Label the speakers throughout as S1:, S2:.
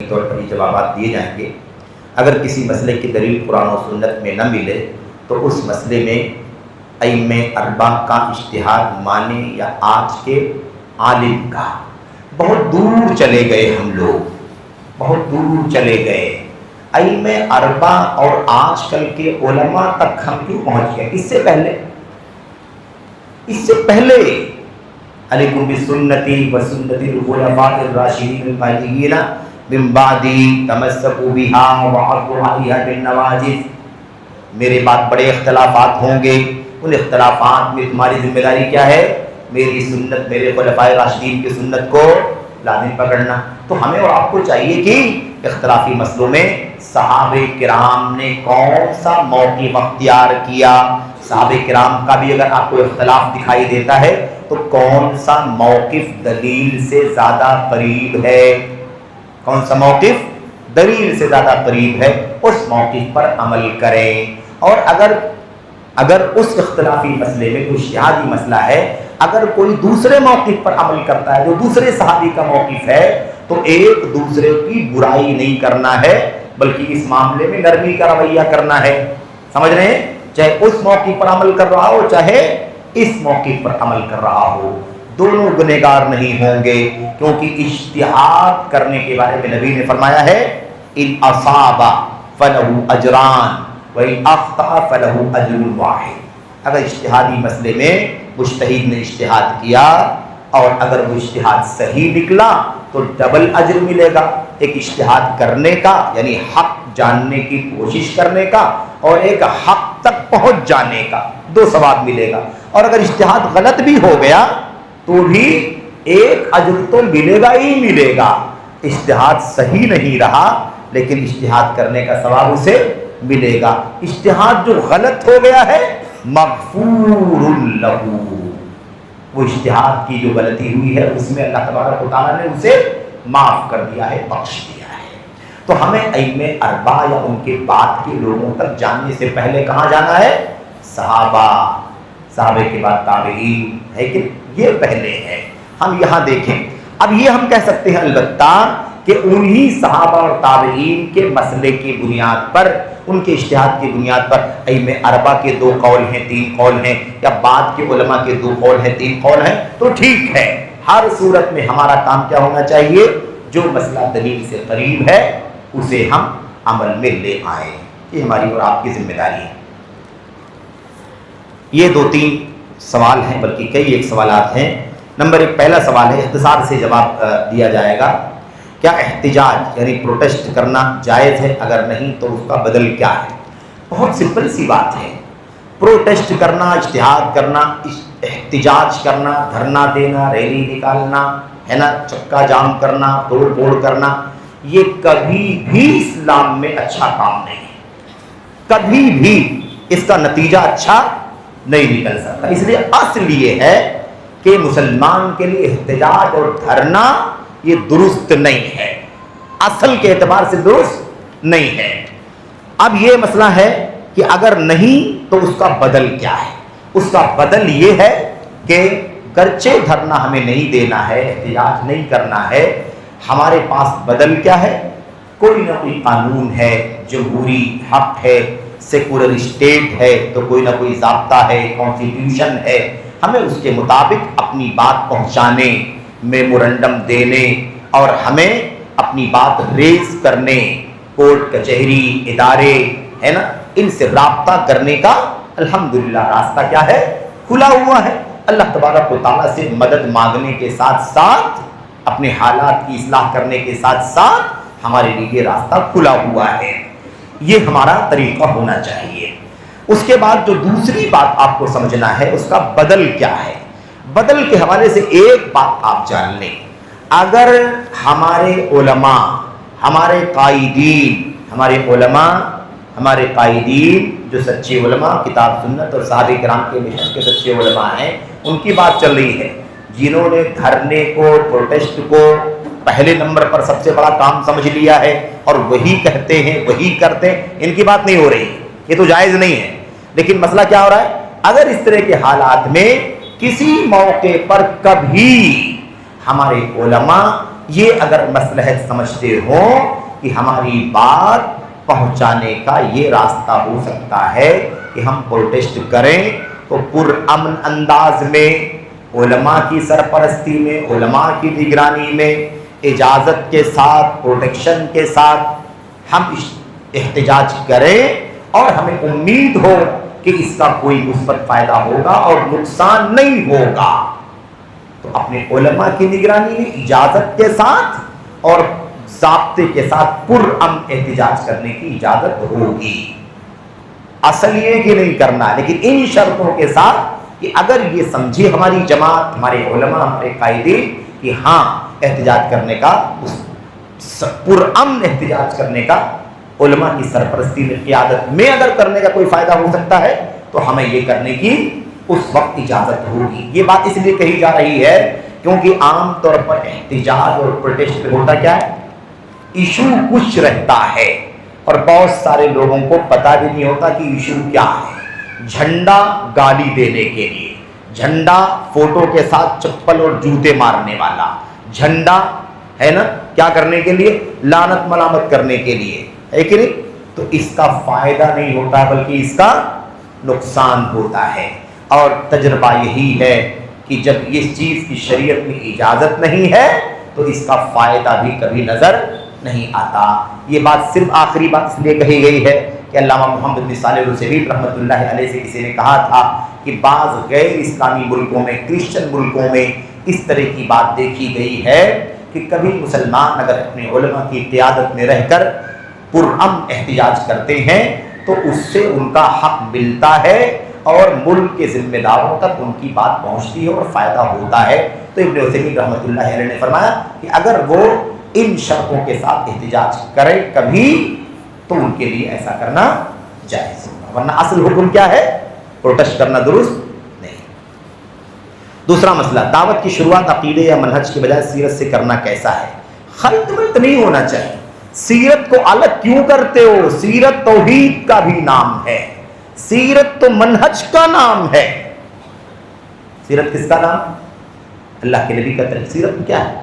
S1: طور پر یہ جوابات دیے جائیں گے۔ اگر کسی مسئلے کی دلیل قرآن و سنت میں نہ ملے تو اس مسئلے میں ائمہ اربعہ کا اجتہاد مانے یا آج کے عالم کا۔ بہت دور چلے گئے ہم لوگ، بہت دور چلے گئے، ائمہ اربعہ اور آج کل کے علماء تک ہم کیوں پہنچ گئے؟ اس سے پہلے علیکم بسنتی وسنت الخلفاء الراشدین المہدیین من بعدی تمسکوا بها وعضوا علیہا بالنواجذ۔ میرے بعد بڑے اختلافات ہوں گے، ان اختلافات میں تمہاری ذمہ داری کیا ہے؟ میری سنت، میرے خلفائے راشدین کی سنت کو لازم پکڑنا۔ تو ہمیں اور آپ کو چاہیے کہ اختلافی مسئلوں میں صحابہ کرام نے کون سا موقف اختیار کیا، صحابہ کرام کا بھی اگر آپ کو اختلاف دکھائی دیتا ہے تو کون سا موقف دلیل سے زیادہ قریب ہے، کون سا موقف دلیل سے زیادہ قریب ہے، اس موقف پر عمل کریں۔ اور اگر اس اختلافی مسئلے میں کوئی اجتہادی مسئلہ ہے، اگر کوئی دوسرے موقف پر عمل کرتا ہے جو دوسرے صحابی کا موقف ہے تو ایک دوسرے کی برائی نہیں کرنا ہے بلکہ اس معاملے میں نرمی کا رویہ کرنا ہے۔ سمجھ رہے ہیں؟ چاہے اس موقع پر عمل کر رہا ہو چاہے اس موقع پر عمل کر رہا ہو، دونوں گنہگار نہیں ہوں گے، کیونکہ اجتہاد کرنے کے بارے میں نبی نے فرمایا ہے ان اصاب فلہ اجران وان اخطأ فلہ اجر واحد۔ اگر اجتہادی مسئلے میں مجتہد نے اجتہاد کیا اور اگر وہ اجتہاد صحیح نکلا تو ڈبل اجر ملے گا، ایک اجتہاد کرنے کا یعنی حق جاننے کی کوشش کرنے کا اور ایک حق تک پہنچ جانے کا، دو ثواب ملے گا۔ اور اگر اجتہاد غلط بھی ہو گیا تو بھی ایک اجر تو ملے گا ہی ملے گا۔ اجتہاد صحیح نہیں رہا لیکن اجتہاد کرنے کا ثواب اسے ملے گا۔ اجتہاد جو غلط ہو گیا ہے مغفور لہ، وہ اجتہاد کی جو غلطی ہوئی ہے اس میں اللہ تبارک و تعالیٰ نے اسے معاف کر دیا ہے، بخش دیا ہے۔ تو ہمیں ائمہ اربعہ یا ان کے بعد کے لوگوں تک جاننے سے پہلے کہاں جانا ہے؟ صحابہ کے بعد تابعین ہے کہ یہ پہلے ہے۔ ہم یہاں دیکھیں، اب یہ ہم کہہ سکتے ہیں البتہ کہ انہی صحابہ اور تابعین کے مسئلے کی بنیاد پر، ان کے اجتہاد کی بنیاد پر ائمہ اربعہ کے 2 قول ہیں 3 قول ہیں، یا بعد کے علماء کے 2 قول ہیں 3 قول ہیں، تو ٹھیک ہے۔ ہر صورت میں ہمارا کام کیا ہونا چاہیے؟ جو مسئلہ دلیل سے قریب ہے اسے ہم عمل میں لے آئیں، یہ ہماری اور آپ کی ذمہ داری ہے۔ یہ 2-3 سوال ہیں، بلکہ کئی ایک سوالات ہیں۔ نمبر 1 پہلا سوال ہے، اختصار سے جواب دیا جائے گا۔ کیا احتجاج یعنی پروٹیسٹ کرنا جائز ہے؟ اگر نہیں تو اس کا بدل کیا ہے؟ بہت سمپل سی بات ہے۔ پروٹیسٹ کرنا، اجتہاد کرنا، احتجاج کرنا، دھرنا دینا، ریلی نکالنا، ہے نا، چکا جام کرنا، توڑ پھوڑ کرنا، یہ کبھی بھی اسلام میں اچھا کام نہیں ہے، کبھی بھی اس کا نتیجہ اچھا نہیں نکل سکتا۔ اس لیے اصل یہ ہے کہ مسلمان کے لیے احتجاج اور دھرنا یہ درست نہیں ہے، اصل کے اعتبار سے درست نہیں ہے۔ اب یہ مسئلہ ہے کہ اگر نہیں تو اس کا بدل کیا ہے؟ اس کا بدل یہ ہے کہ گرچہ دھرنا ہمیں نہیں دینا ہے، احتجاج نہیں کرنا ہے، ہمارے پاس بدل کیا ہے؟ کوئی نہ کوئی قانون ہے، جمہوری حق ہے، سیکولر اسٹیٹ ہے تو کوئی نہ کوئی ضابطہ ہے، کانسٹیٹیوشن ہے، ہمیں اس کے مطابق اپنی بات پہنچانے، میمورنڈم دینے اور ہمیں اپنی بات ریز کرنے، کورٹ کچہری ادارے ہے نا، ان سے رابطہ کرنے کا الحمدللہ راستہ کیا ہے؟ کھلا ہوا ہے۔ اللہ تبارک و تعالیٰ سے مدد مانگنے کے ساتھ ساتھ، اپنے حالات کی اصلاح کرنے کے ساتھ ساتھ ہمارے لیے یہ راستہ کھلا ہوا ہے۔ یہ ہمارا طریقہ ہونا چاہیے۔ اس کے بعد جو دوسری بات آپ کو سمجھنا ہے اس کا بدل کیا ہے۔ بدل کے حوالے سے ایک بات آپ جان لیں، اگر ہمارے علماء، ہمارے قائدین، ہمارے قائدین جو سچے علماء، کتاب سنت اور صحابہ کرام کے مشن کے سچے علماء ہیں، ان کی بات چل رہی ہے، جنہوں نے دھرنے کو، پروٹیسٹ کو پہلے نمبر پر سب سے بڑا کام سمجھ لیا ہے اور وہی کہتے ہیں، وہی کرتے ہیں، ان کی بات نہیں ہو رہی، یہ تو جائز نہیں ہے۔ لیکن مسئلہ کیا ہو رہا ہے؟ اگر اس طرح کے حالات میں کسی موقع پر کبھی ہمارے علماء یہ اگر مصلحت سمجھتے ہو کہ ہماری بات پہنچانے کا یہ راستہ ہو سکتا ہے کہ ہم پروٹیسٹ کریں، تو پرامن انداز میں، علماء کی سرپرستی میں، علماء کی نگرانی میں، اجازت کے ساتھ، پروٹیکشن کے ساتھ ہم احتجاج کریں، اور ہمیں امید ہو کہ اس کا کوئی مثبت فائدہ ہوگا اور نقصان نہیں ہوگا، تو اپنے علماء کی نگرانی میں اجازت کے ساتھ اور ضابطے کے ساتھ پرامن احتجاج کرنے کی اجازت ہوگی۔ اصل یہ کہ نہیں کرنا، لیکن ان شرطوں کے ساتھ کہ اگر یہ سمجھے ہماری جماعت، ہمارے علماء، ہمارے قائدین کہ ہاں احتجاج کرنے کا، پرامن احتجاج کرنے کا علماء کی سرپرستی میں، قیادت میں اگر کرنے کا کوئی فائدہ ہو سکتا ہے تو ہمیں یہ کرنے کی اس وقت اجازت ہوگی۔ یہ بات اس لیے کہی جا رہی ہے کیونکہ عام طور پر احتجاج اور پروٹیسٹ پہ ہوتا کیا ہے، ایشو کچھ رہتا ہے اور بہت سارے لوگوں کو پتہ بھی نہیں ہوتا کہ ایشو کیا ہے۔ جھنڈا گالی دینے کے لیے، جھنڈا فوٹو کے ساتھ چپل اور جوتے مارنے والا، جھنڈا ہے نا کیا کرنے کے لیے، لعنت ملامت کرنے کے لیے، ہے کہ نہیں؟ تو اس کا فائدہ نہیں ہوتا بلکہ اس کا نقصان ہوتا ہے، اور تجربہ یہی ہے کہ جب اس چیز کی شریعت میں اجازت نہیں ہے تو اس کا فائدہ بھی کبھی نظر نہیں آتا۔ یہ بات صرف آخری بات اس لیے کہی گئی ہے کہ علامہ محمد بن صالح العثیمین رحمۃ اللہ علیہ سے کسی نے کہا تھا کہ بعض غیر اسلامی ملکوں میں، کرسچن ملکوں میں اس طرح کی بات دیکھی گئی ہے کہ کبھی مسلمان اگر اپنے علماء کی قیادت میں رہ کر پرامن احتجاج کرتے ہیں تو اس سے ان کا حق ملتا ہے اور ملک کے ذمہ داروں تک ان کی بات پہنچتی ہے اور فائدہ ہوتا ہے۔ تو ابن عثیمین رحمۃ اللہ علیہ نے فرمایا کہ اگر وہ ان شرطوں کے ساتھ احتجاج کرے کبھی تو ان کے لیے ایسا کرنا جائز ہوگا، ورنہ اصل حکم کیا ہے، پروٹیسٹ کرنا درست نہیں۔ دوسرا مسئلہ، دعوت کی شروعات عقیدے یا منہج کے بجائے سیرت سے کرنا کیسا ہے؟ خلط ملط نہیں ہونا چاہیے۔ سیرت کو الگ کیوں کرتے ہو؟ سیرت توحید کا بھی نام ہے، سیرت تو منہج کا نام ہے۔ سیرت کس کا نام؟ اللہ کے نبی کا طریقہ۔ سیرت کیا ہے؟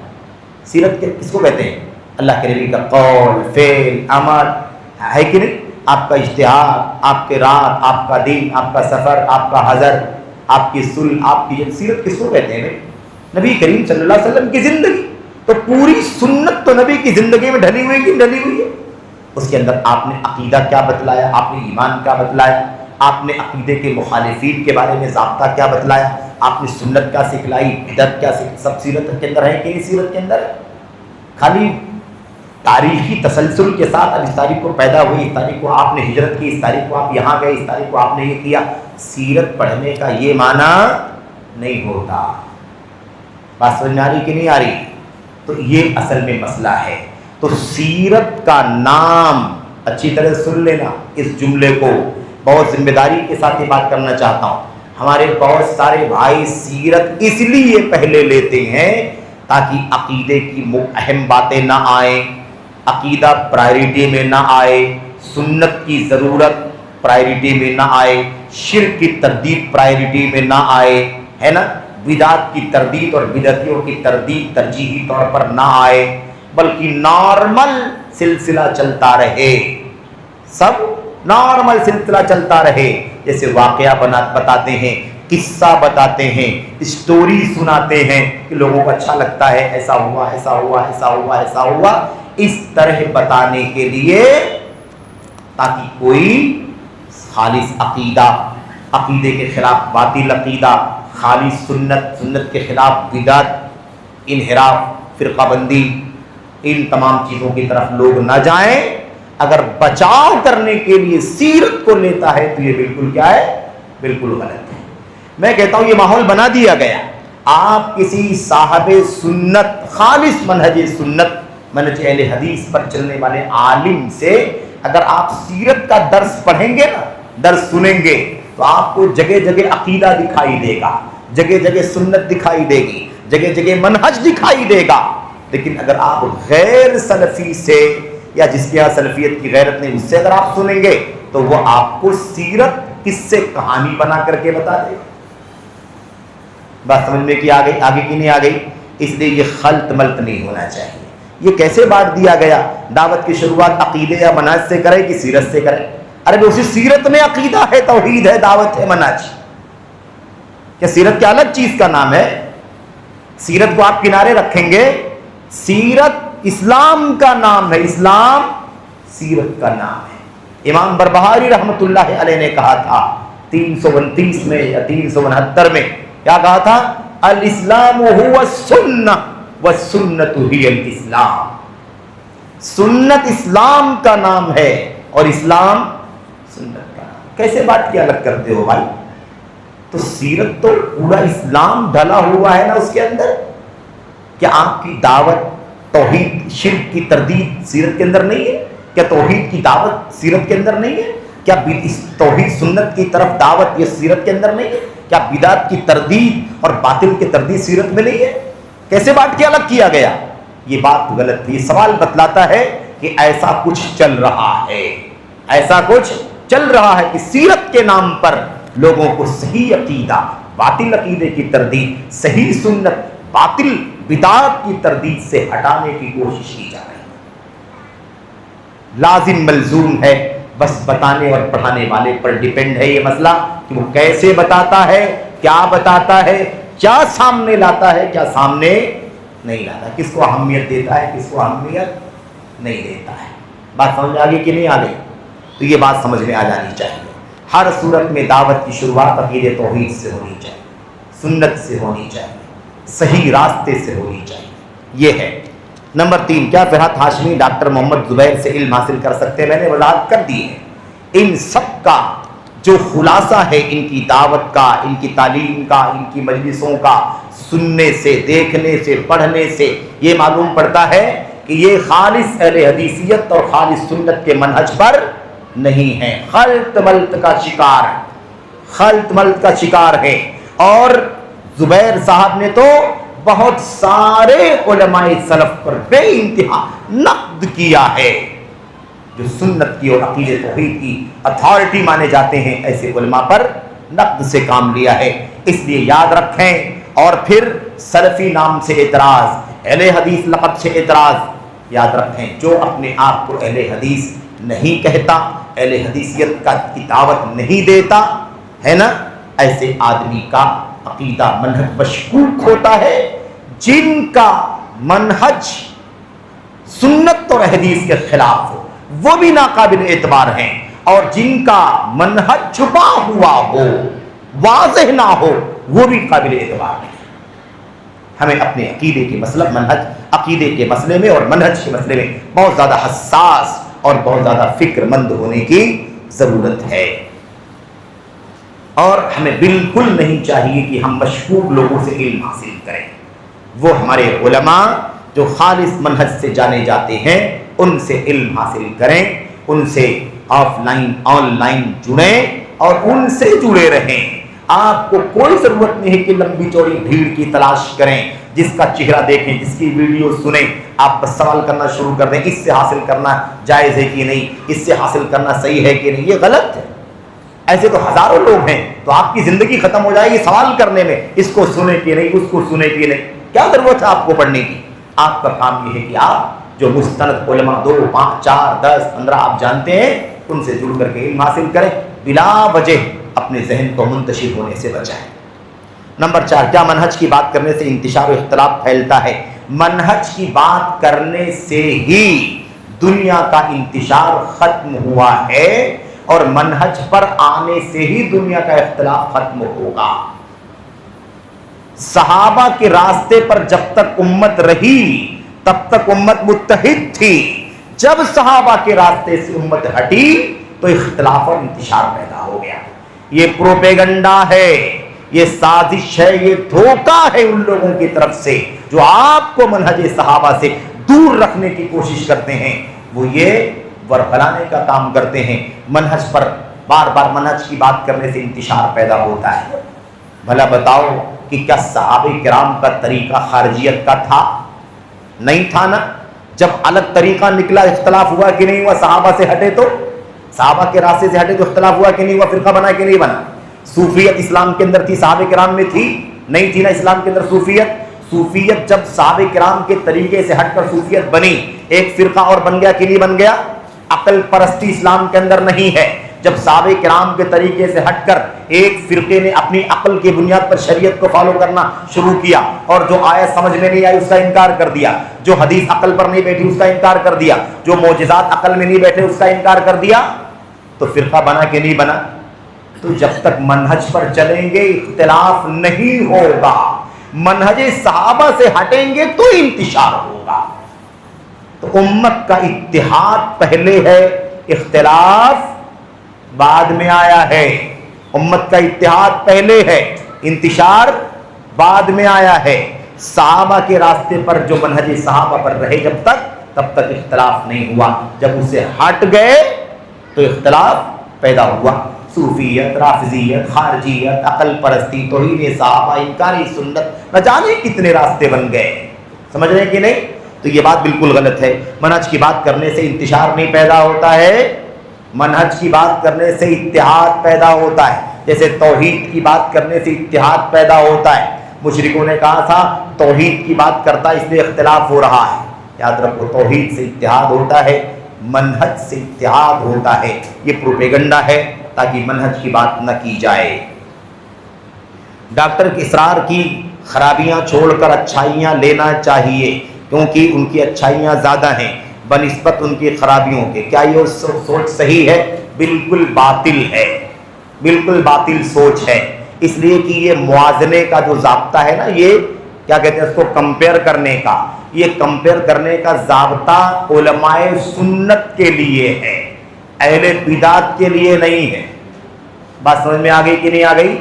S1: سیرت کس کو کہتے ہیں؟ اللہ کے نبی کا قول، فعل، عمل، ہے کہ نہیں؟ آپ کا اجتہاد، آپ کے رات، آپ کا دن، آپ کا سفر، آپ کا حضر، آپ کی صلح، آپ کی سیرت کس کو کہتے ہیں؟ نبی کریم صلی اللہ علیہ وسلم کی زندگی، تو پوری سنت تو نبی کی زندگی میں ڈھلی ہوئی ہے۔ اس کے اندر آپ نے عقیدہ کیا بتلایا، آپ نے ایمان کیا بتلایا، آپ نے عقیدے کے مخالفین کے بارے میں ضابطہ کیا بتلایا، آپ نے سنت کیا سکھلائی، بدعت کیا سب سیرت کے اندر ہے کہ نہیں؟ سیرت کے اندر خالی تاریخی تسلسل کے ساتھ اب اس تاریخ کو پیدا ہوئی، اس تاریخ کو آپ نے ہجرت کی، اس تاریخ کو آپ یہاں گئے، اس تاریخ کو آپ نے یہ کیا، سیرت پڑھنے کا یہ معنی نہیں ہوتا۔ بات سمجھ میں آ رہی کہ نہیں آ رہی؟ تو یہ اصل میں مسئلہ ہے۔ تو سیرت کا نام اچھی طرح سن لینا، اس جملے کو بہت ذمہ داری کے ساتھ یہ بات کرنا چاہتا ہوں۔ ہمارے بہت سارے بھائی سیرت اس لیے پہلے لیتے ہیں تاکہ عقیدے کی اہم باتیں نہ آئیں، عقیدہ پرائرٹی میں نہ آئے، سنت کی ضرورت پرائرٹی میں نہ آئے، شرک کی تردید پرائرٹی میں نہ آئے، ہے نا، بدعت کی تردید اور بدعتیوں کی تردید ترجیحی طور پر نہ آئے، بلکہ نارمل سلسلہ چلتا رہے، سب نارمل سلسلہ چلتا رہے، جیسے واقعہ بتاتے ہیں، قصہ بتاتے ہیں، اسٹوری سناتے ہیں کہ لوگوں کو اچھا لگتا ہے، ایسا ہوا، ایسا ہوا، ایسا ہوا، ایسا ہوا، اس طرح بتانے کے لیے تاکہ کوئی خالص عقیدہ، عقیدے کے خلاف باطل عقیدہ، خالص سنت کے خلاف بدعت، انحراف، فرقہ بندی، ان تمام چیزوں کی طرف لوگ نہ جائیں۔ اگر بچاؤ کرنے کے لیے سیرت کو لیتا ہے تو یہ بالکل کیا ہے؟ بالکل غلط ہے۔ میں کہتا ہوں یہ ماحول بنا دیا گیا، آپ کسی صاحب سنت، خالص منہج سنت، منہج اہل حدیث پر چلنے والے عالم سے اگر آپ سیرت کا درس پڑھیں گے نا، درس سنیں گے، تو آپ کو جگہ جگہ عقیدہ دکھائی دے گا، جگہ جگہ سنت دکھائی دے گی، جگہ جگہ منہج دکھائی دے گا۔ لیکن اگر آپ غیر سلفی سے، یا جس کے یہاں سلفیت کی غیرت نہیں، اس سے اگر آپ سنیں گے تو وہ آپ کو سیرت کس سے کہانی بنا کر کے بتا دے گا۔ بات سمجھ میں کہ آگے کی نہیں آ گئی؟ اس لیے یہ خلط ملط نہیں ہونا چاہیے۔ یہ کیسے بانٹ دیا گیا؟ دعوت کی شروعات عقیدے یا منہج سے کرے کہ سیرت سے کرے؟ ارے اسی سیرت میں عقیدہ ہے، توحید ہے، دعوت ہے، منہج۔ کیا سیرت کیا الگ چیز کا نام ہے؟ سیرت کو آپ کنارے رکھیں گے، سیرت اسلام کا نام ہے، اسلام سیرت کا نام ہے۔ امام بربہاری رحمۃ اللہ علیہ نے کہا تھا 329 میں یا 369 میں، کیا کہا تھا؟ الاسلام هو السنہ والسنۃ ہی الاسلام۔ سنت اسلام کا نام ہے اور اسلام سنت کا نام۔ کیسے بات کیا الگ کرتے ہو بھائی؟ تو سیرت تو پورا اسلام ڈھلا ہوا ہے نا اس کے اندر۔ کیا آپ کی دعوت توحید شرک کی تردید سیرت کے اندر نہیں ہے؟ کیا توحید کی دعوت سیرت کے اندر نہیں ہے؟ کیا توحید سنت کی طرف دعوت یہ سیرت کے اندر نہیں ہے؟ کیا بدعت کی تردید اور باطل کی تردید سیرت میں نہیں ہے؟ کیسے بات کے الگ کیا گیا؟ یہ بات غلط تھی۔ سوال بتلاتا ہے کہ ایسا کچھ چل رہا ہے، ایسا کچھ چل رہا ہے کہ سیرت کے نام پر لوگوں کو صحیح عقیدہ باطل عقیدے کی تردید، صحیح سنت باطل بدعت کی تردید سے ہٹانے کی کوشش کی جا رہی ہے۔ لازم ملزوم ہے، بس بتانے اور پڑھانے والے پر ڈیپینڈ ہے یہ مسئلہ کہ وہ کیسے بتاتا ہے، کیا بتاتا ہے، کیا سامنے لاتا ہے، کیا سامنے نہیں لاتا، کس کو اہمیت دیتا ہے، کس کو اہمیت نہیں دیتا ہے۔ بات سمجھ آ گئی کہ نہیں آ گئی؟ تو یہ بات سمجھ میں آ جانی چاہیے۔ ہر صورت میں دعوت کی شروعات عقیدے توحید سے ہونی چاہیے، سنت سے ہونی چاہیے، صحیح راستے سے ہونی چاہیے۔ یہ ہے نمبر 3۔ کیا فرحت ہاشمی ڈاکٹر محمد زبیر سے علم حاصل کر سکتے ہیں؟ میں نے وضاحت کر دی ہے۔ ان سب کا جو خلاصہ ہے ان کی دعوت کا، ان کی تعلیم کا، ان کی مجلسوں کا، سننے سے، دیکھنے سے، پڑھنے سے یہ معلوم پڑتا ہے کہ یہ خالص اہل حدیثیت اور خالص سنت کے منہج پر نہیں ہے، خلط ملط کا شکار ہے، خلط ملط کا شکار ہے۔ اور زبیر صاحب نے تو بہت سارے علماء سلف پر بے انتہا نقد کیا ہے، جو سنت کی اور عقیدہ توحید کی اتھارٹی مانے جاتے ہیں، ایسے علماء پر نقد سے کام لیا ہے۔ اس لیے یاد رکھیں۔ اور پھر سلفی نام سے اعتراض، اہل حدیث لقب سے اعتراض، یاد رکھیں جو اپنے آپ کو اہل حدیث نہیں کہتا، اہل حدیثیت کی دعوت نہیں دیتا ہے نا، ایسے آدمی کا عقیدہ منہج مشکوک ہوتا ہے۔ جن کا منہج سنت اور حدیث کے خلاف ہو وہ بھی ناقابل اعتبار ہیں، اور جن کا منہج چھپا ہوا ہو، واضح نہ ہو، وہ بھی قابل اعتبار نہیں۔ ہمیں اپنے عقیدے کے مسئلہ منہج عقیدے کے مسئلے میں اور منہج کے مسئلے میں بہت زیادہ حساس اور بہت زیادہ فکر مند ہونے کی ضرورت ہے۔ اور ہمیں بالکل نہیں چاہیے کہ ہم مشکوک لوگوں سے علم حاصل کریں۔ وہ ہمارے علماء جو خالص منہج سے جانے جاتے ہیں ان سے علم حاصل کریں، ان سے آف لائن آن لائن جڑیں اور ان سے جڑے رہیں۔ آپ کو کوئی ضرورت نہیں ہے کہ لمبی چوڑی بھیڑ کی تلاش کریں، جس کا چہرہ دیکھیں، جس کی ویڈیو سنیں، آپ بس سوال کرنا شروع کر دیں اس سے حاصل کرنا جائز ہے کہ نہیں، اس سے حاصل کرنا صحیح ہے کہ نہیں۔ یہ غلط ہے۔ ایسے تو ہزاروں لوگ ہیں، تو آپ کی زندگی ختم ہو جائے گی سوال کرنے میں، اس کو سنے کہ نہیں، اس کو سنے کہ نہیں۔ کیا ضرورت ہے آپ کو پڑھنے کی؟ آپ کا کام یہ ہے کہ آپ جو مستند علماء 2 5 4 10 15 آپ جانتے ہیں ان سے جڑ کر کے علم حاصل کریں، بلا وجہ اپنے ذہن کو منتشر ہونے سے بچائیں۔ نمبر 4، کیا منہج کی بات کرنے سے انتشار و اختلاف پھیلتا ہے؟ منہج کی بات کرنے سے ہی دنیا کا انتشار ختم ہوا ہے اور منہج پر آنے سے ہی دنیا کا اختلاف ختم ہوگا۔ صحابہ کے راستے پر جب تک امت رہی تب تک امت متحد تھی، جب صحابہ کے راستے سے امت ہٹی تو اختلاف اور انتشار پیدا ہو گیا۔ یہ پروپیگنڈا ہے، یہ سازش ہے، یہ دھوکہ ہے ان لوگوں کی طرف سے جو آپ کو منہج صحابہ سے دور رکھنے کی کوشش کرتے ہیں۔ وہ یہ ورغلانے کا کام کرتے ہیں۔ منہج پر بار بار منہج کی بات کرنے سے انتشار پیدا ہوتا ہے۔ بھلا بتاؤ کہ کیا صحابہ کرام کا طریقہ خارجیت کا تھا؟ نہیں تھا نا۔ جب الگ طریقہ نکلا اختلاف ہوا کہ نہیں ہوا؟ صحابہ سے ہٹے تو، صحابہ کے راستے سے ہٹے تو اختلاف ہوا کہ نہیں ہوا؟ فرقہ بنا کہ نہیں بنا؟ صوفیت اسلام کے اندر تھی، صحابہ کرام میں تھی؟ نہیں تھی نا اسلام کے اندر صوفیت۔ صوفیت جب صحابہ کرام کے طریقے سے ہٹ کر صوفیت بنی، ایک فرقہ اور بن گیا کہ نہیں بن گیا؟ عقل پرستی اسلام کے اندر نہیں ہے۔ جب صحابہ کرام کے طریقے سے ہٹ کر ایک فرقے نے اپنی عقل کی بنیاد پر شریعت کو فالو کرنا شروع کیا، اور جو آیت سمجھ میں نہیں آئی اس کا انکار کر دیا، جو حدیث عقل پر نہیں بیٹھی اس کا انکار کر دیا، جو معجزات عقل میں نہیں بیٹھے اس کا انکار کر دیا، تو فرقہ بنا کہ نہیں بنا؟ تو جب تک منہج پر چلیں گے اختلاف نہیں ہوگا، منہج صحابہ سے ہٹیں گے تو انتشار ہوگا۔ تو امت کا اتحاد پہلے ہے، اختلاف بعد میں آیا ہے۔ امت کا اتحاد پہلے ہے، انتشار بعد میں آیا ہے۔ صحابہ کے راستے پر جو منہج صحابہ پر رہے جب تک، تب تک اختلاف نہیں ہوا، جب اسے ہٹ گئے تو اختلاف پیدا ہوا۔ صوفیت، رافضیت، خارجیت، عقل پرستی، توہین صحابہ، انکاری سنت، نہ جانے کتنے راستے بن گئے۔ سمجھ رہے ہیں کہ نہیں؟ تو یہ بات بالکل غلط ہے۔ منہج کی بات کرنے سے انتشار نہیں پیدا ہوتا ہے، منہج کی بات کرنے سے اتحاد پیدا ہوتا ہے۔ جیسے توحید کی بات کرنے سے اتحاد پیدا ہوتا ہے۔ مشرکوں نے کہا تھا توحید کی بات کرتا اس لیے اختلاف ہو رہا ہے۔ یاد رکھو، توحید سے اتحاد ہوتا ہے، منہج سے اتحاد ہوتا ہے۔ یہ پروپیگنڈا ہے تاکہ منہج کی بات نہ کی جائے۔ ڈاکٹر اسرار کی خرابیاں چھوڑ کر اچھائیاں لینا چاہیے، کیونکہ ان کی اچھائیاں زیادہ ہیں بنسبت ان کی خرابیوں کے۔ کیا یہ سوچ صحیح ہے؟ بالکل باطل ہے، بالکل باطل سوچ ہے۔ اس لیے کہ یہ موازنے کا جو ضابطہ ہے نا، یہ کیا کہتے ہیں اس کو، کمپیئر کرنے کا، یہ کمپیئر کرنے کا ضابطہ علماء سنت کے لیے ہے، اہل بدعت کے لیے نہیں ہے۔ بات سمجھ میں آ گئی کہ نہیں آ گئی؟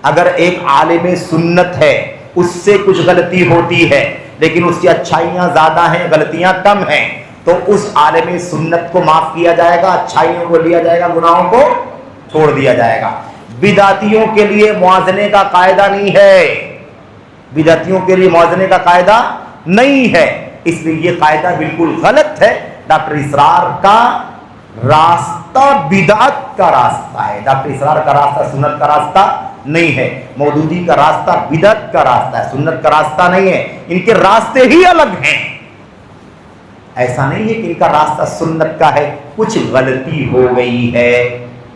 S1: اگر ایک عالم سنت ہے، اس سے کچھ غلطی ہوتی ہے لیکن اس کی اچھائیاں زیادہ ہیں، غلطیاں کم ہیں، تو اس عالم سنت کو معاف کیا جائے گا، اچھائیوں کو لیا جائے گا، گناہوں کو چھوڑ دیا جائے گا۔ بدعتیوں کے لیے موازنے کا قاعدہ نہیں ہے، بدعتیوں کے لیے موازنے کا قاعدہ نہیں ہے، اس لیے یہ قاعدہ بالکل غلط ہے۔ ڈاکٹر اسرار کا راستہ بدعت کا راستہ ہے، ڈاکٹر اسرار کا راستہ سنت کا راستہ نہیں ہے، مودودی کا راستہ بدعت کا راستہ ہے، سنت کا راستہ نہیں ہے۔ ان کے راستے ہی الگ ہیں، ایسا نہیں ہے کہ ان کا راستہ سنت کا ہے، کچھ غلطی ہو گئی ہے،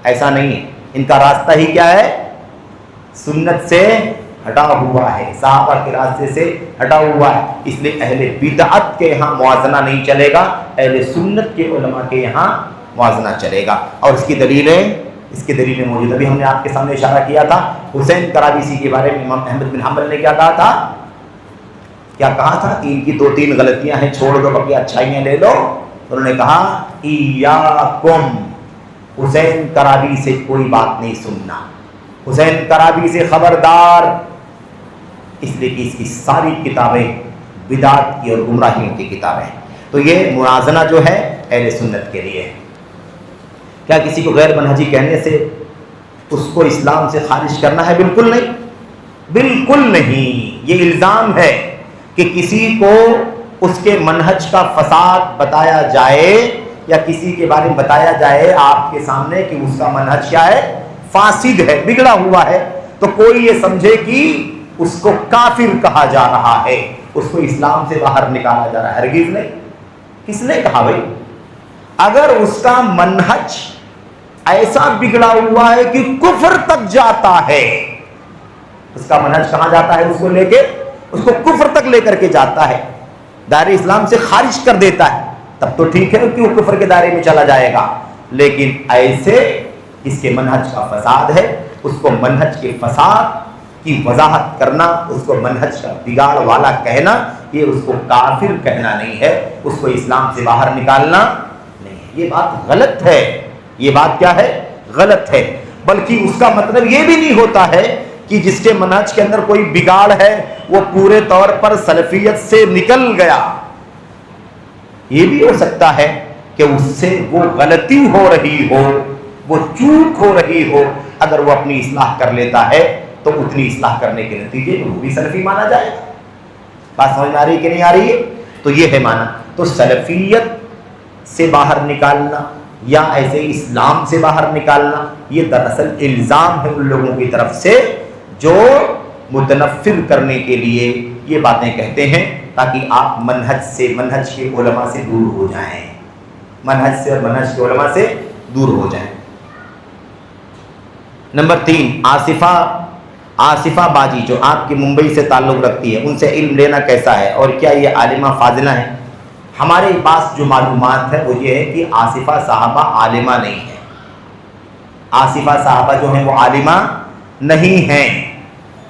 S1: ایسا نہیں ہے۔ ان کا راستہ ہی کیا ہے؟ سنت سے ہٹا ہوا ہے، صحابہ کے راستے سے ہٹا ہوا ہے۔ اس لیے اہل بدعت کے یہاں موازنہ نہیں چلے گا، اہل سنت کے علماء کے یہاں موازنہ چلے گا۔ اور اس کی دلیلیں موجود، ابھی ہم نے آپ کے سامنے اشارہ کیا تھا حسین کرابیسی کے بارے میں۔ امام احمد بن حنبل نے کیا کہا تھا؟ کیا کہا تھا کہ ان کی 2-3 غلطیاں ہیں، چھوڑ دو، باقی اچھائیاں لے لو۔ انہوں نے کہا ایاکم، حسین کرابی سے کوئی بات نہیں سننا، حسین کرابی سے خبردار، اس لیے کہ اس کی ساری کتابیں بدعت کی اور گمراہیوں کی کتابیں ہیں۔ تو یہ موازنہ جو ہے اہل سنت کے لیے ہے۔ کیا کسی کو غیر منہجی کہنے سے اس کو اسلام سے خارج کرنا ہے؟ بالکل نہیں، بالکل نہیں۔ یہ الزام ہے کہ کسی کو اس کے منہج کا فساد بتایا جائے یا کسی کے بارے میں بتایا جائے آپ کے سامنے کہ اس کا منہج کیا ہے؟ فاسد ہے، بگڑا ہوا ہے، تو کوئی یہ سمجھے کہ اس کو کافر کہا جا رہا ہے، اس کو اسلام سے باہر نکالا جا رہا ہے۔ ہرگز نہیں۔ کس نے کہا بھائی؟ اگر اس کا منہج ایسا بگڑا ہوا ہے کہ کفر تک جاتا ہے، اس کا منہج کہاں جاتا ہے؟ اس کو لے کے، اس کو کفر تک لے کر کے جاتا ہے، دائرے اسلام سے خارج کر دیتا ہے، تب تو ٹھیک ہے کہ وہ کفر کے دائرے میں چلا جائے گا۔ لیکن ایسے اس کے منہج کا فساد ہے، اس کو منہج کے فساد کی وضاحت کرنا، اس کو منہج کا بگاڑ والا کہنا، یہ اس کو کافر کہنا نہیں ہے، اس کو اسلام سے باہر نکالنا نہیں ہے۔ یہ بات غلط ہے، یہ بات کیا ہے؟ غلط ہے۔ بلکہ اس کا مطلب یہ بھی نہیں ہوتا ہے کہ جس کے منہج کے اندر کوئی بگاڑ ہے وہ پورے طور پر سلفیت سے نکل گیا۔ یہ بھی ہو سکتا ہے کہ اس سے وہ غلطی ہو رہی ہو، وہ چوک ہو رہی ہو، اگر وہ اپنی اصلاح کر لیتا ہے تو اتنی اصلاح کرنے کے نتیجے میں وہ بھی سلفی مانا جائے گا۔ بات سمجھ میں آ رہی ہے کہ نہیں آ رہی ہے؟ تو یہ ہے معنی۔ تو سلفیت سے باہر نکالنا یا ایسے اسلام سے باہر نکالنا، یہ دراصل الزام ہے ان لوگوں کی طرف سے جو متنفر کرنے کے لیے یہ باتیں کہتے ہیں تاکہ آپ منہج کے علماء سے دور ہو جائیں، منہج کے علماء سے دور ہو جائیں۔ نمبر 3، آصفہ باجی جو آپ کی ممبئی سے تعلق رکھتی ہے، ان سے علم لینا کیسا ہے اور کیا یہ عالمہ فاضلہ ہے؟ ہمارے پاس جو معلومات ہے وہ یہ ہے کہ آصفہ صاحبہ عالمہ نہیں ہے، آصفہ صاحبہ جو ہیں وہ عالمہ نہیں ہیں۔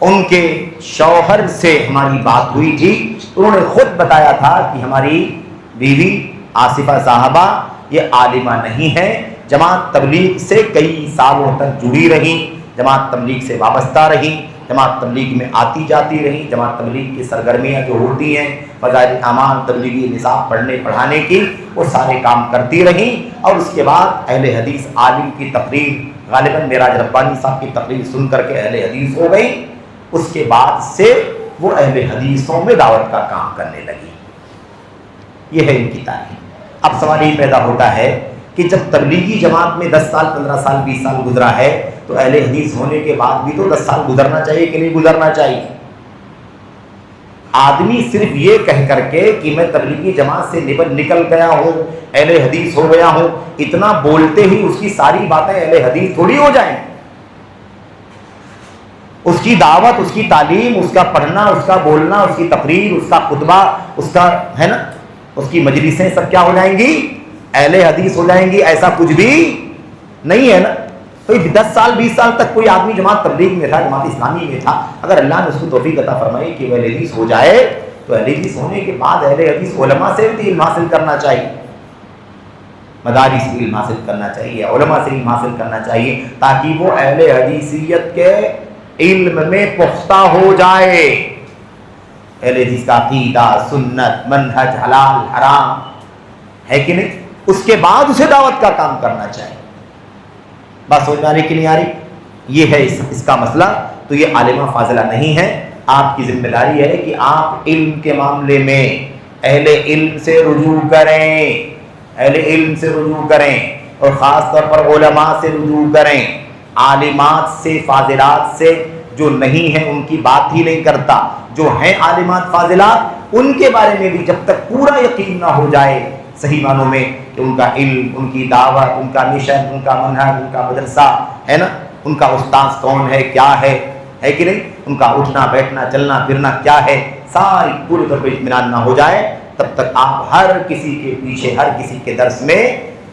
S1: ان کے شوہر سے ہماری بات ہوئی تھی، انہوں نے خود بتایا تھا کہ ہماری بیوی آصفہ صاحبہ یہ عالمہ نہیں ہے، جماعت تبلیغ سے کئی سالوں تک جڑی رہیں، جماعت تبلیغ سے وابستہ رہیں، جماعت تبلیغ میں آتی جاتی رہیں، جماعت تبلیغ کی سرگرمیاں جو ہوتی ہیں، فضائل اعمال، تبلیغی نصاب پڑھنے پڑھانے کی، وہ سارے کام کرتی رہیں، اور اس کے بعد اہل حدیث عالم کی تقریر، غالباً معراج ربانی صاحب کی تقریر سن کر کے اہل حدیث ہو گئی، اس کے بعد سے وہ اہل حدیثوں میں دعوت کا کام کرنے لگی۔ یہ ہے ان کی تعلیم۔ اب سوال یہ پیدا ہوتا ہے کہ جب تبلیغی جماعت میں 10 سال 15 سال 20 سال گزرا ہے تو اہل حدیث ہونے کے بعد بھی تو 10 سال گزرنا چاہیے کہ نہیں گزرنا چاہیے؟ آدمی صرف یہ کہہ کر کے کہ میں تبلیغی جماعت سے نکل گیا ہوں، اہل حدیث ہو گیا ہوں، اتنا بولتے ہی اس کی ساری باتیں اہل حدیث تھوڑی ہو جائیں۔ اس کی دعوت، اس کی تعلیم، اس کا پڑھنا، اس کا بولنا، اس کی تقریر، اس کا خطبہ، اس کا ہے نا، اس کی مجلسیں سب کیا ہو جائیں گی؟ اہل حدیث ہو جائیں گی؟ ایسا کچھ بھی نہیں ہے نا۔ تو 10 سال 20 سال تک کوئی آدمی جماعت تبلیغ میں تھا، جماعت اسلامی میں تھا، اگر اللہ نے اس کو توفیق عطا فرمائی کہ وہ اہل حدیث ہو جائے تو اہل حدیث ہونے کے بعد اہل حدیث علماء سے بھی علم حاصل کرنا چاہیے، مدارس سے علم حاصل کرنا چاہیے، علماء سے علم حاصل کرنا چاہیے، تاکہ وہ اہل حدیثیت کے علم میں پختہ ہو جائے۔ اہل حدیث کا عقیدہ، سنت، منہج، حلال حرام ہے کہ نہیں، اس کے بعد اسے دعوت کا کام کرنا چاہیے۔ بات سمجھ میں آ رہی کہ نہیں آ رہی؟ یہ ہے اس کا مسئلہ۔ تو یہ عالمہ فاضلہ نہیں ہے۔ آپ کی ذمہ داری ہے کہ آپ علم کے معاملے میں اہل علم سے رجوع کریں، اہل علم سے رجوع کریں، اور خاص طور پر علماء سے رجوع کریں۔ عالمات سے، فاضلات سے جو نہیں ہیں ان کی بات ہی نہیں کرتا، جو ہیں عالمات فاضلات ان کے بارے میں بھی جب تک پورا یقین نہ ہو جائے صحیح معنوں میں کہ ان کا علم، ان کی دعوت، ان کا مشن، ان کا منہج، ان کا مدرسہ ہے نا، ان کا استاذ کون ہے، کیا ہے کہ نہیں، ان کا اٹھنا بیٹھنا چلنا پھرنا کیا ہے، ساری پوری طور پر اطمینان نہ ہو جائے، تب تک آپ ہر کسی کے پیچھے، ہر کسی کے درس میں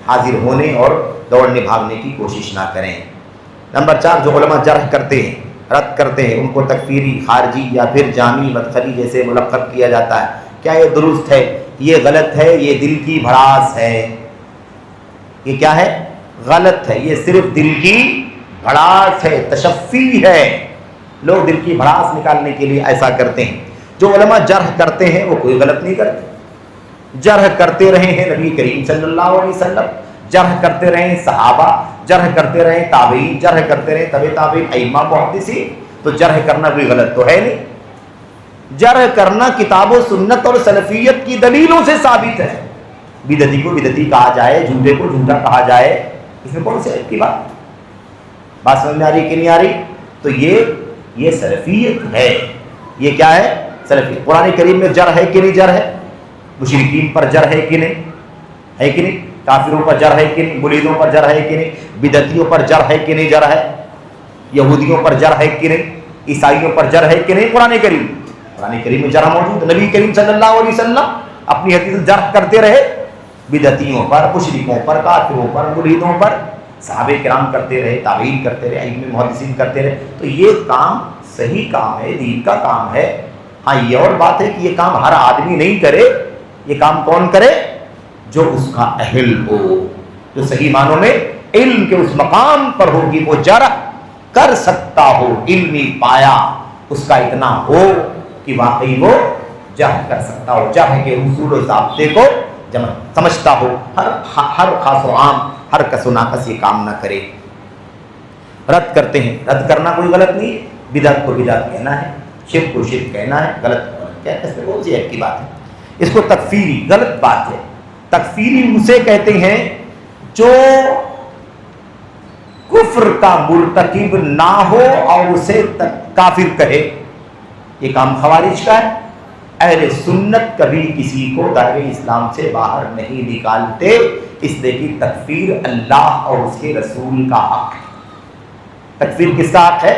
S1: حاضر ہونے اور دوڑنے بھاگنے کی کوشش نہ کریں۔ نمبر 4، جو علماء جرح کرتے ہیں، رد کرتے ہیں، ان کو تکفیری، خارجی یا پھر جامی، مدخلی جیسے ملقب کیا جاتا ہے، کیا یہ درست ہے؟ یہ غلط ہے، یہ دل کی بھڑاس ہے۔ یہ کیا ہے؟ غلط ہے، یہ صرف دل کی بھڑاس ہے، تشفی ہے۔ لوگ دل کی بھڑاس نکالنے کے لیے ایسا کرتے ہیں۔ جو علماء جرح کرتے ہیں وہ کوئی غلط نہیں کرتے، جرح کرتے رہے ہیں نبی کریم صلی اللہ علیہ وسلم، جرح کرتے رہے صحابہ، جرح کرتے رہے تابعین، جرح کرتے رہے تبع تابعین، ائمہ محدثین، تو جرح کرنا کوئی غلط تو ہے نہیں۔ جرح کرنا کتاب و سنت اور سلفیت کی دلیلوں سے ثابت ہے۔ بدعتی کو بدعتی کہا جائے، جھوٹے کو جھوٹا کہا جائے، اس میں کون سی عیب کی بات سمجھ میں آ رہی کہ نہیں آ رہی؟ تو یہ سلفیت ہے۔ یہ کیا ہے؟ سلفیت۔ قرآن کریم میں جرح ہے کہ نہیں جرح ہے؟ مشرکین پر جرح ہے کہ نہیں؟ ہے کہ نہیں؟ کافروں پر جرح ہے کہ نہیں؟ مریدوں پر جرح ہے کہ نہیں؟ بدعتیوں پر جرح ہے کہ نہیں جرح ہے؟ یہودیوں پر جرح ہے کہ نہیں؟ عیسائیوں پر جرح ہے کہ نہیں؟ قرآن کریم میں جرح موجود۔ نبی کریم صلی اللہ علیہ وسلم اپنی حدیث جرح کرتے رہے، بدعتیوں پر، مشرکوں پر، کافروں پر، مریدوں پر، صحابہ کرام کرتے رہے، تابعین کرتے رہے، ائمہ محدثین کرتے رہے۔ تو یہ کام صحیح کام ہے، دین کا کام ہے۔ ہاں یہ اور بات ہے کہ یہ کام ہر آدمی نہیں کرے، یہ کام کون کرے؟ جو اس کا اہل ہو، جو صحیح معنوں میں علم کے اس مقام پر ہوگی، وہ جرح کر سکتا ہو، علمی پایا اس کا اتنا ہو کہ واقعی وہ جرح کر سکتا ہو، جرح کے اصول و ضابطے کو سمجھتا ہو، ہر خاص و عام، ہر کس و ناقص یہ کام نہ کرے۔ رد کرتے ہیں، رد کرنا کوئی غلط نہیں ہے، بدعت کو بدعت کہنا ہے، شرک کو شرک کہنا ہے، غلط کہنا ہے، اس میں کون سی عیب کی بات ہے؟ اس کو تکفیری، غلط بات ہے۔ تکفیری اسے کہتے ہیں جو کفر کا مرتکب نہ ہو اور اسے کافر کہے، یہ کام خوارج کا ہے۔ اہل سنت کبھی کسی کو دائرہ اسلام سے باہر نہیں نکالتے، اس لیے کہ تکفیر اللہ اور اس کے رسول کا حق ہے۔ تکفیر کس کا حق ہے؟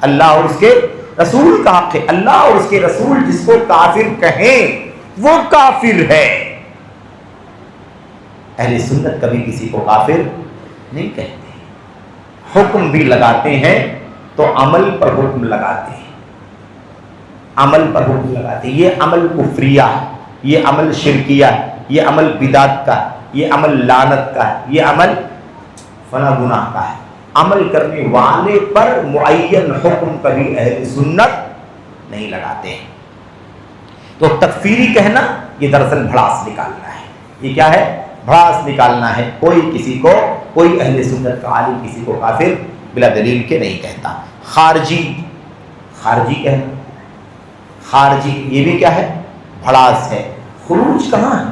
S1: اللہ اور اس کے رسول کا حق ہے۔ اللہ اور اس کے رسول جس کو کافر کہیں وہ کافر ہے۔ اہل سنت کبھی کسی کو کافر نہیں کہتے، حکم بھی لگاتے ہیں تو عمل پر حکم لگاتے ہیں، عمل پر حکم لگاتے ہیں۔ یہ عمل کفریہ ہے، یہ عمل شرکیہ ہے، یہ عمل بدعت کا ہے، یہ عمل لعنت کا ہے، یہ عمل فنا گناہ کا ہے۔ عمل کرنے والے پر معین حکم کبھی اہل سنت نہیں لگاتے ہیں۔ تو تکفیری کہنا یہ دراصل بھڑاس نکالنا ہے۔ یہ کیا ہے؟ بھڑاس نکالنا ہے۔ کوئی کسی کو، کوئی اہل سنت کا عالم کسی کو کافر بلا دلیل کے نہیں کہتا۔ خارجی، خارجی کہنا، خارجی یہ بھی کیا ہے؟ بھڑاس ہے۔ خروج کہاں ہے؟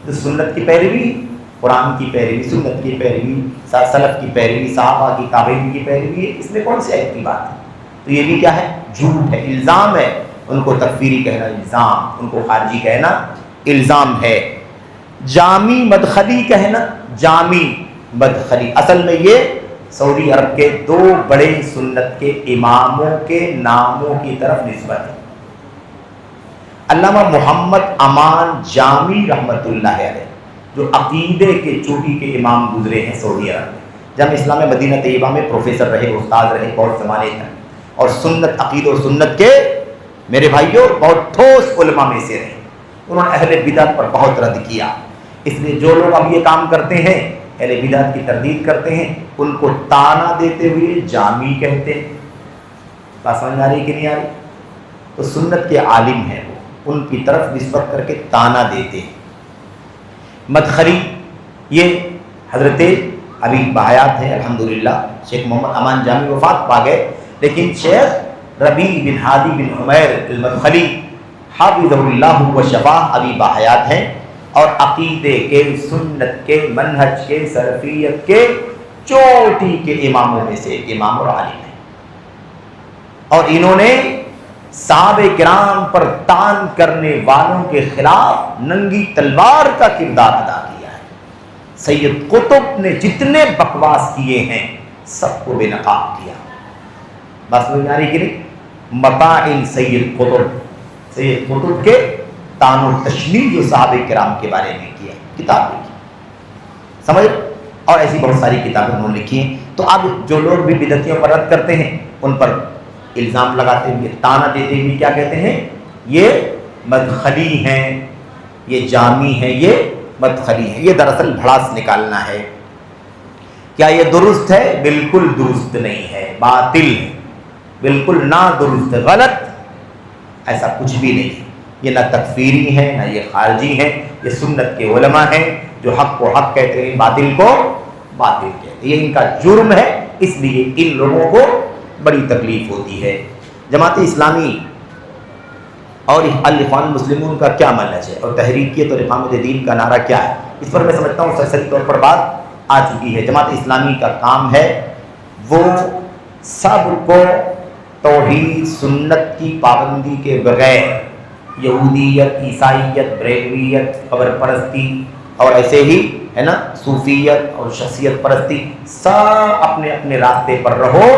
S1: تو سنت کی پیروی، قرآن کی پیروی، سنت کی پیروی، سلف کی پیروی، صحابہ کی تابعین کی پیروی، اس میں کون سی عیب کی بات ہے؟ تو یہ بھی کیا ہے؟ جھوٹ ہے، الزام ہے۔ ان کو تکفیری کہنا الزام، ان کو خارجی کہنا الزام ہے۔ جامی مدخلی کہنا، جامی مدخلی اصل میں یہ سعودی عرب کے دو بڑے سنت کے اماموں کے ناموں کی طرف نسبت ہے۔ علامہ محمد امان جامی رحمۃ اللہ علیہ جو عقیدے کے چوٹی کے امام گزرے ہیں سعودی عرب میں، جامعہ اسلامیہ مدینہ طیبہ میں پروفیسر رہے، استاد رہے بہت زمانے تک، اور سنت عقیدہ و سنت کے میرے بھائیوں بہت ٹھوس علماء میں سے رہے۔ انہوں نے اہل بدعت پر بہت رد کیا، اس لیے جو لوگ اب یہ کام کرتے ہیں، اہل بدعت کی تردید کرتے ہیں، ان کو تانا دیتے ہوئے جامی کہتے ہیں۔ بات سمجھ آ رہی کہ نہیں آ رہی؟ تو سنت کے عالم ہیں وہ، ان کی طرف نسبت کر کے تانا دیتے ہیں۔ مدخلی یہ حضرت ابھی بحیات ہیں الحمدللہ، شیخ محمد امان جامی وفات پا گئے، لیکن شیخ ربیع بن ہادی بن عمیر المدخلی حافظہ اللہ و شفاہ ابھی بحیات ہیں، اور عقیدے کے، سنت کے، منہج کے، سلفیت کے چوٹی کے اماموں میں سے ایک امام اور عالم ہیں، اور انہوں نے صحابہ کرام پر طعن کرنے والوں کے خلاف ننگی تلوار کا کردار ادا کیا ہے۔ سید قطب نے جتنے بکواس کیے ہیں سب کو بے نقاب کیا۔ بس سمجھ آ رہی کہ نہیں؟ مطاعن سید قطب، سید قطب کے طعن و تشنیع جو صحابہ کرام کے بارے میں کیا، کتاب لکھی، سمجھ؟ اور ایسی بہت ساری کتابیں انہوں نے لکھی ہیں۔ تو اب جو لوگ بھی بدعتیوں پر رد کرتے ہیں، ان پر الزام لگاتے ہوئے، تانا دیتے ہوئے کیا کہتے ہیں؟ یہ مدخلی ہیں، یہ جامی ہیں، یہ مدخلی ہیں۔ یہ دراصل بھڑاس نکالنا ہے۔ کیا یہ درست ہے؟ بالکل درست نہیں ہے، باطل ہے، بالکل نہ درست، غلط، ایسا کچھ بھی نہیں ہے۔ یہ نہ تکفیری ہے، نہ یہ خارجی ہیں، یہ سنت کے علماء ہیں جو حق کو حق کہتے ہیں، باطل کو باطل کہتے ہیں۔ یہ ان کا جرم ہے، اس لیے ان لوگوں کو بڑی تکلیف ہوتی ہے۔ جماعت اسلامی اور الاخوان المسلمون کا کیا منہج ہے، اور تحریکیت اور اقامت دین کا نعرہ کیا ہے، اس پر میں سمجھتا ہوں سرسری طور پر بات آ چکی ہے۔ جماعت اسلامی کا کام ہے وہ سب کو توحید سنت کی پابندی کے بغیر یہودیت، عیسائیت، بریلویت، قبر پرستی اور ایسے ہی ہے نا صوفیت اور شخصیت پرستی، سب اپنے اپنے راستے پر رہو،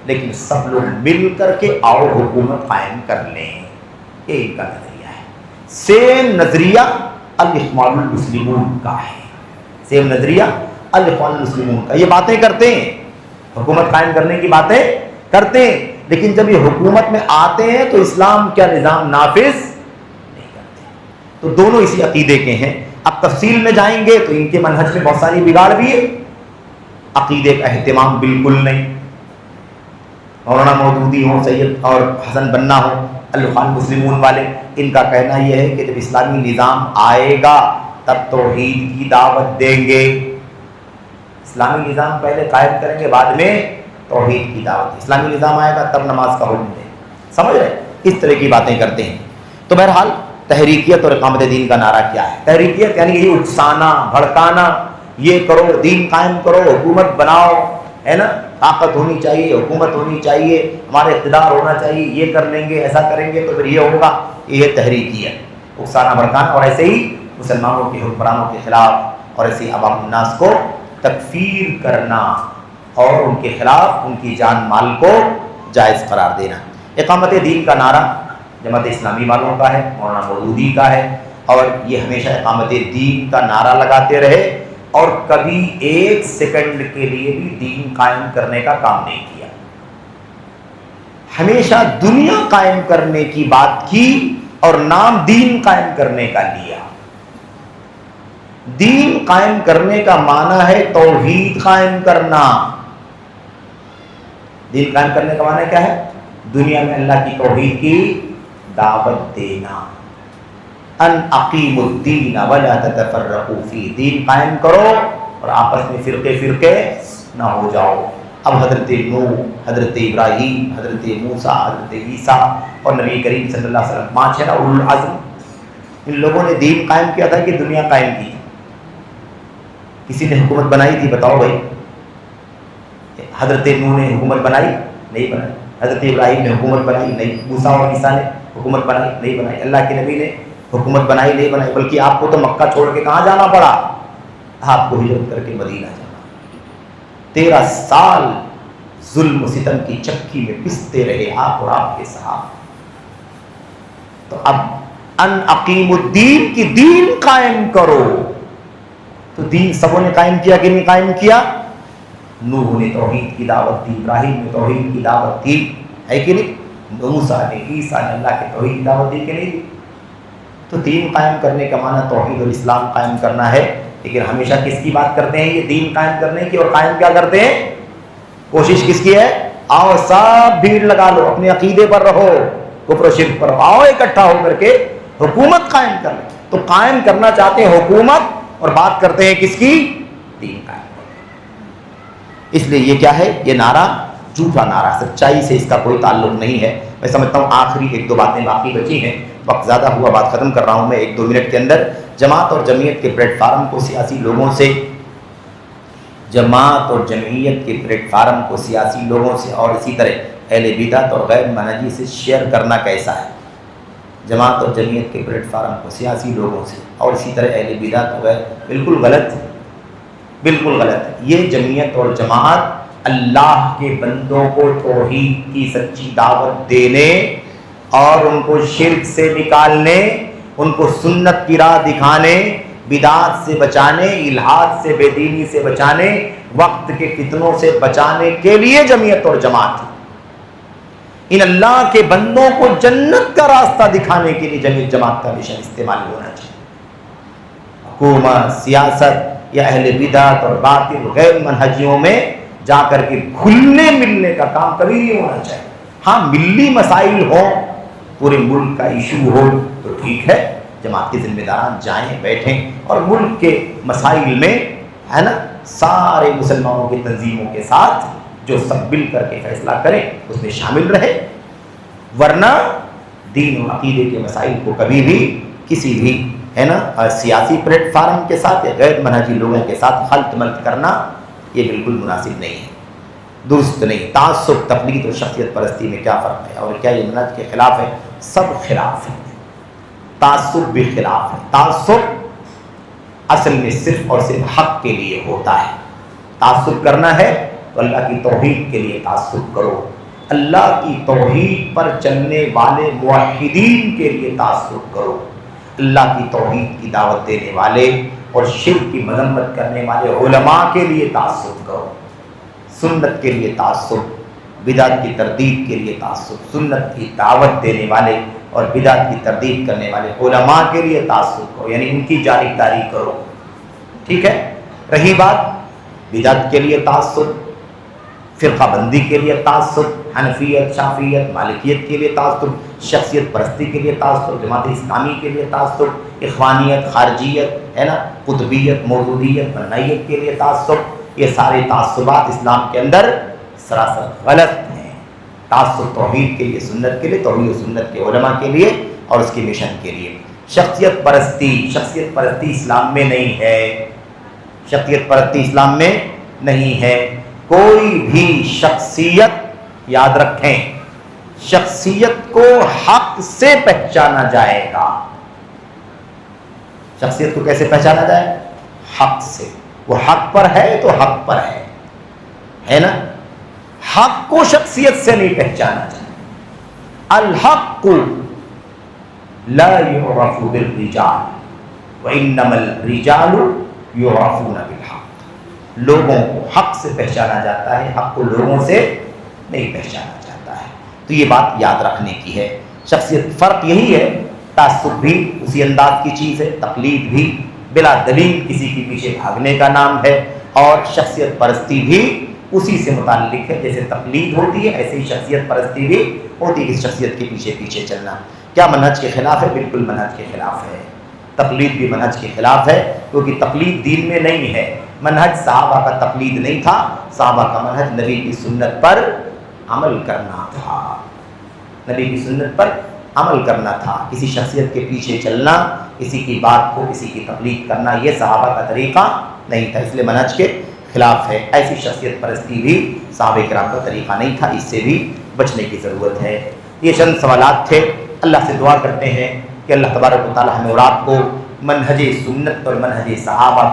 S1: لیکن سب لوگ مل کر کے اور حکومت قائم کر لیں۔ یہ ان کا نظریہ ہے۔ سیم نظریہ الاخوان المسلمون کا ہے، سیم نظریہ الاخوان المسلمون کا۔ یہ باتیں کرتے ہیں، حکومت قائم کرنے کی باتیں کرتے ہیں، لیکن جب یہ حکومت میں آتے ہیں تو اسلام کا نظام نافذ نہیں کرتے۔ تو دونوں اسی عقیدے کے ہیں۔ اب تفصیل میں جائیں گے تو ان کے منہج میں بہت ساری بگاڑ بھی ہے۔ عقیدے کا اہتمام بالکل نہیں۔ مولانا مودودی ہوں، سید اور حسن بنا ہوں، الاخوان المسلمون والے، ان کا کہنا یہ ہے کہ جب اسلامی نظام آئے گا تب توحید کی دعوت دیں گے۔ اسلامی نظام پہلے قائم کریں گے، بعد میں توحید کی دعوت۔ اسلامی نظام آئے گا تب نماز کا حکم دیں، سمجھ رہے؟ اس طرح کی باتیں کرتے ہیں۔ تو بہرحال تحریکیت اور اقامت دین کا نعرہ کیا ہے؟ تحریکیت یعنی یہ اکسانا، بھڑکانا، یہ کرو، دین قائم کرو، حکومت بناؤ، ہے نا، طاقت ہونی چاہیے، حکومت ہونی چاہیے، ہمارے اقتدار ہونا چاہیے، یہ کر لیں گے، ایسا کریں گے تو پھر یہ ہوگا، یہ تحریکی ہے، اکسانا بھڑکانا، اور ایسے ہی مسلمانوں کے حکمرانوں کے خلاف اور ایسے عوام الناس کو تکفیر کرنا اور ان کے خلاف ان کی جان مال کو جائز قرار دینا۔ اقامت دین کا نعرہ جماعت اسلامی والوں کا ہے، مولانا مودودی کا ہے، اور یہ ہمیشہ اقامت دین کا نعرہ لگاتے رہے اور کبھی ایک سیکنڈ کے لیے بھی دین قائم کرنے کا کام نہیں کیا۔ ہمیشہ دنیا قائم کرنے کی بات کی اور نام دین قائم کرنے کا لیا۔ دین قائم کرنے کا معنی ہے توحید قائم کرنا۔ دین قائم کرنے کا معنی کیا ہے؟ دنیا میں اللہ کی توحید کی دعوت دینا۔ ان اقیموا الدین ولا تتفرقوا فیہ، دین قائم کرو اور آپس میں فرقے فرقے نہ ہو جاؤ۔ اب حضرت نوح، حضرت ابراہیم، حضرت موسیٰ، حضرت عیسیٰ اور نبی کریم صلی اللہ علیہ وسلم، پانچ ہے نا اولو العزم، ان لوگوں نے دین قائم کیا تھا کہ دنیا قائم کی؟ کسی نے حکومت بنائی تھی؟ بتاؤ بھائی۔ حضرت نوح نے حکومت بنائی؟ نہیں بنائی۔ حضرت ابراہیم نے حکومت بنائی؟ نہیں۔ موسیٰ اور عیسیٰ نے حکومت بنائی؟ نہیں بنائی۔ اللہ کے نبی نے حکومت بنائی؟ نہیں بنائی۔ بلکہ آپ کو تو مکہ چھوڑ کے کہاں جانا پڑا؟ آپ کو ہجرت کر کے مدینہ جانا۔ 13 سال ظلم و ستم کی چکی میں پستے رہے آپ اور آپ کے صحابہ۔ تو اب ان اقیم الدین کی دین قائم کرو، تو دین سبوں نے قائم کیا کہ نہیں قائم کیا؟ نوح نے توحید کی دعوت دی، ابراہیم نے توحید کی دعوت دی، ہے کہ نہیں؟ موسیٰ نے، عیسیٰ نے اللہ کی توحید کی دعوت دی کہ نہیں دی؟ تو دین قائم کرنے کا معنی توحید اور اسلام قائم کرنا ہے۔ لیکن ہمیشہ کس کی بات کرتے ہیں؟ یہ دین قائم کرنے کی، اور قائم کیا کرتے ہیں؟ کوشش کس کی ہے؟ آؤ سب بھیڑ لگا لو، اپنے عقیدے پر رہو، کفر و شرک پر، آؤ اکٹھا ہو کر کے حکومت قائم کر لیں۔ تو قائم کرنا چاہتے ہیں حکومت اور بات کرتے ہیں کس کی؟ دین قائم۔ اس لیے یہ کیا ہے؟ یہ نعرہ جھوٹا نعرہ، سچائی سے اس کا کوئی تعلق نہیں ہے۔ میں سمجھتا ہوں آخری 1-2 باتیں باقی بچی ہیں، وقت زیادہ ہوا، بات ختم کر رہا ہوں میں 1-2 منٹ کے اندر۔ جماعت اور جمعیت کے پلیٹ فارم کو سیاسی لوگوں سے، جماعت اور جمعیت کے پلیٹ فارم کو سیاسی لوگوں سے اور اسی طرح اہل بدعت اور غیر منہجی سے شیئر کرنا کیسا ہے؟ جماعت اور جمعیت کے پلیٹ فارم کو سیاسی لوگوں سے اور اسی طرح اہل بدعت اور غیر، بالکل غلط ہے، بالکل غلط ہے۔ یہ جمعیت اور جماعت اللہ کے بندوں کو توحید کی سچی دعوت دینے اور ان کو شرک سے نکالنے، ان کو سنت کی راہ دکھانے، بدعات سے بچانے، الحاد سے، بے دینی سے بچانے، وقت کے فتنوں سے بچانے کے لیے جمعیت اور جماعت۔ ان اللہ کے بندوں کو جنت کا راستہ دکھانے کے لیے جمعیت جماعت کا مشن استعمال ہونا چاہیے۔ حکومت، سیاست یا اہل بدعت اور باطل غیر منہجیوں میں جا کر کے گھلنے ملنے کا کام کبھی نہیں ہونا چاہیے۔ ہاں ملی مسائل ہوں، پورے ملک کا ایشو ہو تو ٹھیک ہے، جماعت کے ذمہ داران جائیں، بیٹھیں اور ملک کے مسائل میں، ہے نا، سارے مسلمانوں کی تنظیموں کے ساتھ جو سب مل کر کے فیصلہ کریں اس میں شامل رہے۔ ورنہ دین و عقیدے کے مسائل کو کبھی بھی کسی بھی، ہے نا، سیاسی پلیٹ فارم کے ساتھ یا غیر منہجی لوگوں کے ساتھ خلط ملط کرنا یہ بالکل مناسب نہیں ہے، درست نہیں۔ تعصب، تقلید اور شخصیت پرستی میں کیا فرق ہے اور کیا یہ منہج کے خلاف ہے؟ سب خلاف ہے۔ تعصب بھی خلاف ہے۔ تعصب اصل میں صرف اور صرف حق کے لیے ہوتا ہے۔ تعصب کرنا ہے تو اللہ کی توحید کے لیے تعصب کرو، اللہ کی توحید پر چلنے والے موحدین کے لیے تعصب کرو، اللہ کی توحید کی دعوت دینے والے اور شرک کی مذمت کرنے والے علماء کے لیے تعصب کرو، سنت کے لیے تعصب، بدعت کی تردید کے لیے تعصب، سنت کی دعوت دینے والے اور بدعت کی تردید کرنے والے علماء کے لیے تعصب کرو، یعنی ان کی جانبداری کرو، ٹھیک ہے۔ رہی بات بدعت کے لیے تعصب، فرقہ بندی کے لیے تعصب، حنفیت، شافعیت، مالکیت کے لیے تعصب، شخصیت پرستی کے لیے تعصب، جماعت اسلامی کے لیے تعصب، اخوانیت، خارجیت، ہے نا، قطبیت، مودودیت، بنائیت کے لیے تعصب، یہ سارے تعصبات اسلام کے اندر سراسر غلط ہیں۔ تعصب توحید کے لیے، سنت کے لیے، توحید و سنت کے علماء کے لیے اور اس کی مشن کے لیے۔ شخصیت پرستی اسلام میں نہیں ہے، شخصیت پرستی اسلام میں نہیں ہے۔ کوئی بھی شخصیت، یاد رکھیں، شخصیت کو حق سے پہچانا جائے گا۔ شخصیت کو کیسے پہچانا جائے؟ حق سے۔ وہ حق پر ہے تو حق پر ہے نا؟ حق کو شخصیت سے نہیں پہچانا جائے۔ الحق لا يعرف بالرجال وانما الرجال يعرفون بالحق۔ لوگوں کو حق سے پہچانا جاتا ہے، حق کو لوگوں سے نہیں پہچانا جاتا ہے۔ تو یہ بات یاد رکھنے کی ہے۔ شخصیت، فرق یہی ہے، تعصب بھی اسی انداز کی چیز ہے، تقلید بھی بلا دلیل کسی کے پیچھے بھاگنے کا نام ہے، اور شخصیت پرستی بھی اسی سے متعلق ہے۔ جیسے تقلید ہوتی ہے ایسے ہی شخصیت پرستی بھی ہوتی ہے، کسی شخصیت کے پیچھے پیچھے چلنا۔ کیا منہج کے خلاف ہے؟ بالکل منہج کے خلاف ہے۔ تقلید بھی منہج کے خلاف ہے، کیونکہ تقلید دین میں نہیں ہے۔ منہج صحابہ کا تقلید نہیں تھا، صحابہ کا منہج نبی کی سنت پر عمل کرنا تھا، نبی کی سنت پر عمل کرنا تھا۔ کسی شخصیت کے پیچھے چلنا، کسی کی بات کو، کسی کی تقلید کرنا، یہ صحابہ کا طریقہ نہیں تھا، اس لیے منہج کے خلاف ہے۔ ایسی شخصیت پرستی بھی صحابہ کرام کا طریقہ نہیں تھا، اس سے بھی بچنے کی ضرورت ہے۔ یہ چند سوالات تھے۔ اللہ سے دعا کرتے ہیں کہ اللہ تبارک و تعالی ہمیں اور آپ کو منہج سنت اور منہج صحابہ